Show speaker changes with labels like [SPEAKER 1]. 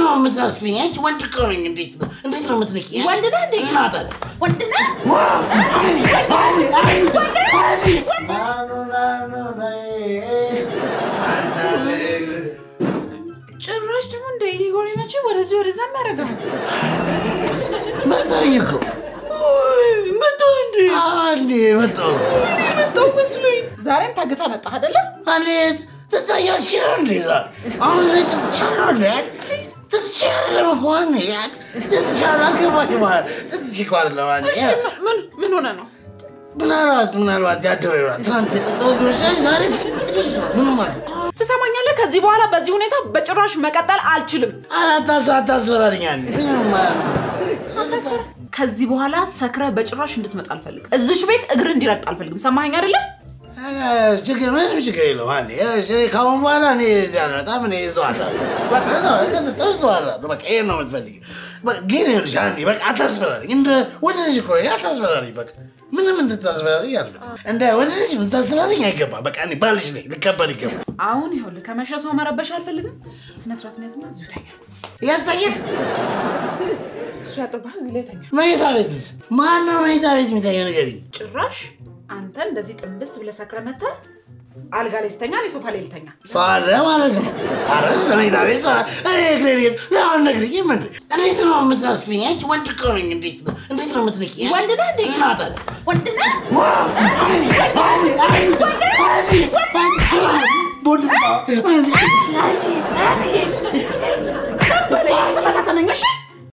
[SPEAKER 1] ነው የምታስቢኝ? አንቺ ወንድ እኮ ነኝ። እንዴት ነው የምትነቂኝ?
[SPEAKER 2] ወንድ ነህ እንዴ?
[SPEAKER 1] እናታለ
[SPEAKER 2] ወንድ ነህ? ጭራሽ ደግሞ እንደ ኢጎሪ መቼ ወደዚህ ወደዛ የሚያደርገው
[SPEAKER 1] መጣኝ እኮ
[SPEAKER 2] መጣሁ እንዴ?
[SPEAKER 1] አንዴ መጣሁ
[SPEAKER 2] መስሎኝ። ዛሬም ታግታ መጣህ አይደለ?
[SPEAKER 1] አንዴት ተታያልሽ ነው እንዴ? አሁን ላይ ተቻለው እንዴ? ተቻለው ለማን ያት ተቻለው ገባሽ ማለት ተቻለው ለማን
[SPEAKER 2] እሺ ምን ሆነ ነው?
[SPEAKER 1] ምናልባት ያደረው ትናንት ተቆጥሮሽ ዛሬ ትንሽ ምን ማለት
[SPEAKER 2] ትሰማኛለህ? ከዚህ በኋላ በዚህ ሁኔታ በጭራሽ መቀጠል አልችልም።
[SPEAKER 1] አታስፈራሪኛል።
[SPEAKER 2] ከዚህ በኋላ ሰክረ በጭራሽ እንድትመጣ አልፈልግም። እዚሽ ቤት እግር እንዲረግጥ አልፈልግም። ሰማኸኝ አይደለ?
[SPEAKER 1] ምንም ችግር የለውም። ከአሁን በኋላ እኔ እዚያ በጣም እኔ እዘዋለሁ። በቃ ይሄን ነው የምትፈልጊው። ግን ይኸውልሽ አንዴ በቃ አታስፈራሪኝ። እንደ ወደ ልጅ እኮ አታስፈራሪኝ። በቃ ምንም እንድታስፈራሪኝ አልፈልግም። እንደ ወደ ልጅ እንድታስፈራሪኝ አይገባም። በቃ እኔ ባልሽ ነኝ፣ ልከበር ይገባል።
[SPEAKER 2] አሁን ይኸውልህ ከመሸ ሰው መረበሽ አልፈልግም። ስነ ስርዓት ነው ያዝና እዚሁ ተኛ።
[SPEAKER 1] ያታየሽ
[SPEAKER 2] እሱ ያጠባህ እዚህ ላይ ተኛ።
[SPEAKER 1] መኝታ ቤትስ ማነው መኝታ ቤት የሚተኛ ንገሪኝ።
[SPEAKER 2] ጭራሽ አንተ እንደዚህ ጥንብስ ብለህ ሰክረህ መተህ አልጋ ላይ ስተኛ እኔ ሶፋ ላይ ልተኛ
[SPEAKER 1] ሰው አለ ማለት ነው። ኧረ ለመኝታ ቤት ሰው እኔ ቤት ለአሁን ነግሪኝም እንዴ? እንዴት ነው የምታስቢኝ? አንቺ ወንድ እኮ ነኝ። እንዴት ነው የምትነቂኝ?
[SPEAKER 2] ወንድ ነህ እንዴ?
[SPEAKER 1] እናታለ
[SPEAKER 2] ወንድ ነህ? ተፈታተነኝ እሺ